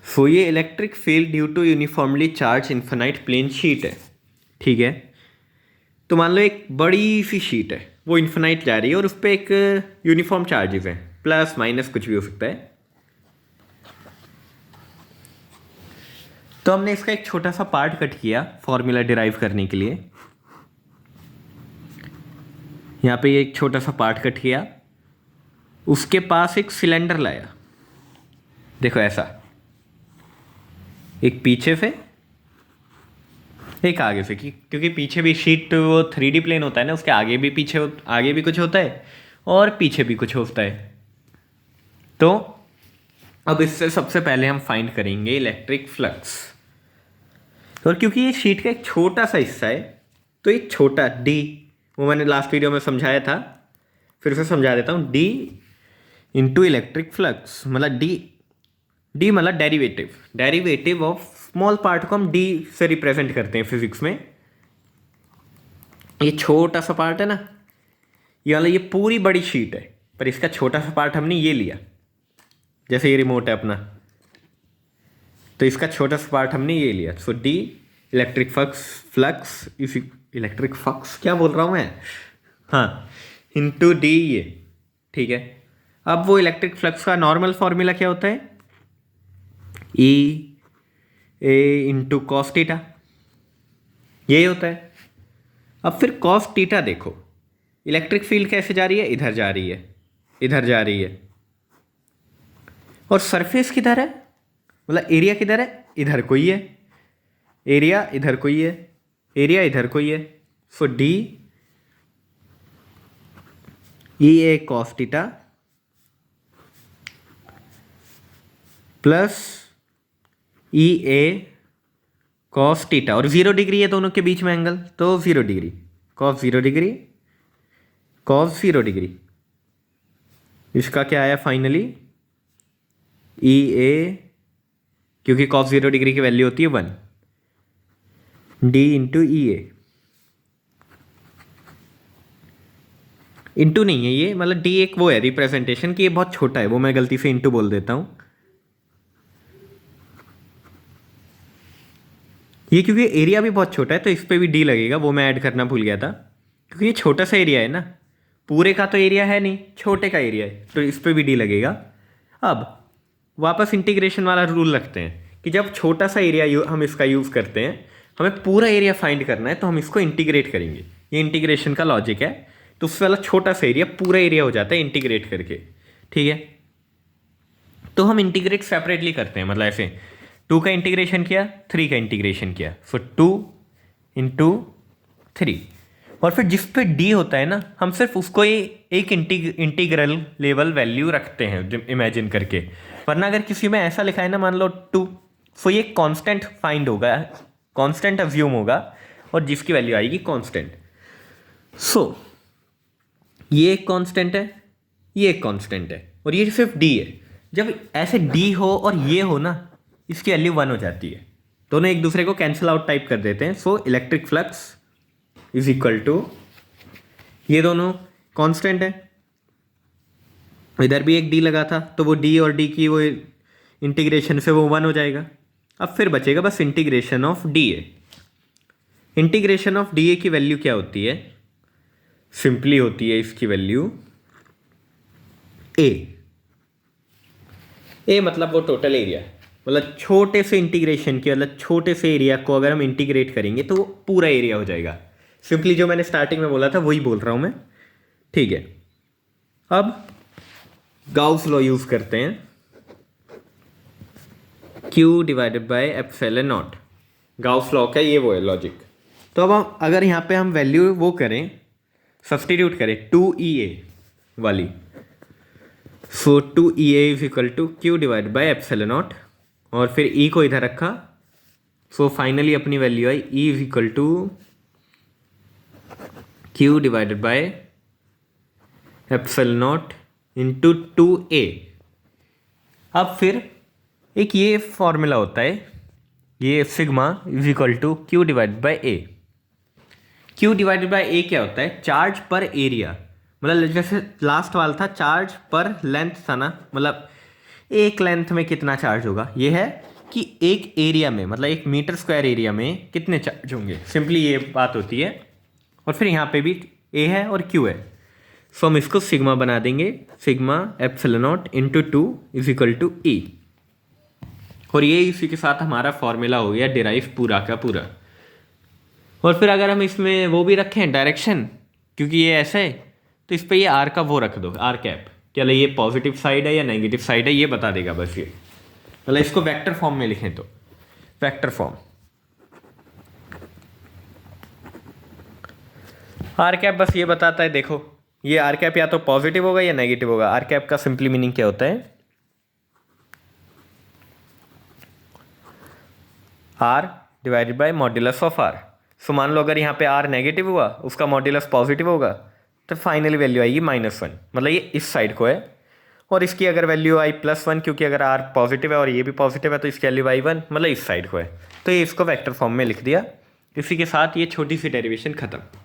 सो ये electric field due to uniformly charge infinite plane sheet है, ठीक है। तो मान लो एक बड़ी सी शीट है, वो इन्फिनाइट जा रही है और उस पर एक यूनिफॉर्म चार्जेस हैं, प्लस माइनस कुछ भी हो सकता है। तो हमने इसका एक छोटा सा पार्ट कट किया फॉर्मूला डिराइव करने के लिए। यहाँ पे एक छोटा सा पार्ट कट किया, उसके पास एक सिलेंडर लाया, देखो ऐसा, एक पीछे से एक आगे से, क्योंकि पीछे भी शीट वो 3D प्लेन होता है ना, उसके आगे भी आगे भी कुछ होता है और पीछे भी कुछ होता है। तो अब इससे सबसे पहले हम फाइंड करेंगे इलेक्ट्रिक फ्लक्स। और क्योंकि ये शीट का एक छोटा सा हिस्सा है, तो ये छोटा d, वो मैंने लास्ट वीडियो में समझाया था, फिर से समझा देता हूँ। d इंटू इलेक्ट्रिक फ्लक्स मतलब d मतलब डेरिवेटिव ऑफ स्मॉल पार्ट को हम d से रिप्रेजेंट करते हैं फिजिक्स में। ये छोटा सा पार्ट है ना, ये वाला, ये पूरी बड़ी शीट है, पर इसका छोटा सा पार्ट हमने ये लिया, जैसे ये रिमोट है अपना, तो इसका छोटा सा पार्ट हमने ये लिया। सो d इलेक्ट्रिक फ्लक्स क्या बोल रहा हूँ मैं, हाँ, इंटू d ये, ठीक है। अब वो इलेक्ट्रिक फ्लक्स का नॉर्मल फॉर्मूला क्या होता है, E a into cos theta, यही होता है। अब फिर कॉस थीटा देखो, इलेक्ट्रिक फील्ड कैसे जा रही है, इधर जा रही है, इधर जा रही है, और सरफेस किधर है, मतलब एरिया किधर है, इधर कोई है, एरिया इधर कोई है, एरिया इधर कोई है। सो d ई ए कॉस थीटा प्लस ई ए कॉस थीटा, और 0 डिग्री है दोनों के बीच में एंगल, तो 0 degree, cos 0 degree, cos 0 degree. इसका क्या आया फाइनली, ई ए, क्योंकि कॉस 0 डिग्री की वैल्यू होती है 1, डी इंटू ई ए, इंटू नहीं है ये, मतलब डी एक वो है रिप्रेजेंटेशन कि ये बहुत छोटा है, वो मैं गलती से इंटू बोल देता हूँ। ये क्योंकि एरिया भी बहुत छोटा है तो इस पर भी डी लगेगा, वो मैं ऐड करना भूल गया था, क्योंकि ये छोटा सा एरिया है ना, पूरे का तो एरिया है नहीं, छोटे का एरिया है, तो इस पर भी डी लगेगा। अब वापस इंटीग्रेशन वाला रूल रखते हैं कि जब छोटा सा एरिया हम इसका यूज़ करते हैं, हमें पूरा एरिया फाइंड करना है, तो हम इसको इंटीग्रेट करेंगे, ये इंटीग्रेशन का लॉजिक है। तो उससे वाला छोटा सा एरिया पूरा एरिया हो जाता है इंटीग्रेट करके, ठीक है। तो हम इंटीग्रेट सेपरेटली करते हैं, मतलब ऐसे 2 का इंटीग्रेशन किया, 3 का इंटीग्रेशन किया, सो 2 इंटू 3, और फिर जिस पे d होता है ना, हम सिर्फ उसको एक इंटीग्रल लेवल वैल्यू रखते हैं इमेजिन करके, वरना अगर किसी में ऐसा लिखा है ना, मान लो 2, सो ये कांस्टेंट फाइंड होगा, कांस्टेंट अज्यूम होगा, और जिसकी वैल्यू आएगी कांस्टेंट। सो ये एक कांस्टेंट है, ये एक कांस्टेंट है, और ये सिर्फ d है। जब ऐसे d हो और ये हो ना, इसकी वैल्यू 1 हो जाती है, दोनों एक दूसरे को कैंसिल आउट टाइप कर देते हैं। So electric flux is equal to, ये दोनों कांस्टेंट है, इधर भी एक d लगा था, तो वो d और d की वो इंटीग्रेशन से वो 1 हो जाएगा। अब फिर बचेगा बस integration of dA। Integration of dA की वैल्यू क्या होती है, सिंपली होती है इसकी वैल्यू a मतलब वो टोटल एरिया, मतलब छोटे से इंटीग्रेशन की, मतलब छोटे से एरिया को अगर हम इंटीग्रेट करेंगे तो वो पूरा एरिया हो जाएगा। सिंपली जो मैंने स्टार्टिंग में बोला था वही बोल रहा हूँ मैं, ठीक है। अब गाउस लॉ यूज करते हैं, Q divided by epsilon not, Gauss law का ये वो है लॉजिक। तो अब हम अगर यहाँ पे हम वैल्यू वो करें, सब्सटीट्यूट करें 2EA वाली, so 2EA is equal to Q divide by epsilon naught, और फिर E को इधर रखा, सो फाइनली अपनी वैल्यू आई E is equal to Q divided by epsilon not into 2A। अब फिर एक ये फॉर्मूला होता है, ये sigma is equal to Q divided by A। Q divided by A क्या होता है, चार्ज पर एरिया, मतलब जैसे लास्ट वाला था चार्ज पर लेंथ था ना, मतलब एक लेंथ में कितना चार्ज होगा, ये है कि एक एरिया में मतलब 1 मीटर स्क्वायर एरिया में कितने चार्ज होंगे, सिंपली ये बात होती है। और फिर यहाँ पे भी ए है और क्यू है, सो हम इसको सिग्मा बना देंगे, sigma epsilon not into 2 is equal to e. और ये इसी के साथ हमारा फॉर्मूला हो गया डिराइव पूरा का पूरा। और फिर अगर हम इसमें वो भी रखें डायरेक्शन, क्योंकि ये ऐसा है, तो इस पर ये आर का वो रख दो, आर कैप, क्या ये पॉजिटिव साइड है या नेगेटिव साइड है ये बता देगा बस ये। मतलब इसको वेक्टर फॉर्म में लिखें तो वेक्टर फॉर्म आर कैप बस ये बताता है, देखो ये आर कैप या तो पॉजिटिव होगा या नेगेटिव होगा। आर कैप का सिंपली मीनिंग क्या होता है, R divided by modulus of R. So मान लो अगर यहाँ पे आर नेगेटिव हुआ, उसका मॉड्यूलस पॉजिटिव होगा, तो फाइनली वैल्यू आएगी -1। मतलब ये इस साइड को है। और इसकी अगर वैल्यू आई +1, क्योंकि अगर आर पॉजिटिव है और ये भी पॉजिटिव है तो इसकी वैल्यू आई 1, मतलब इस साइड को है। तो ये इसको वेक्टर फॉर्म में लिख दिया। इसी के साथ ये छोटी सी डेरिवेशन खत्म।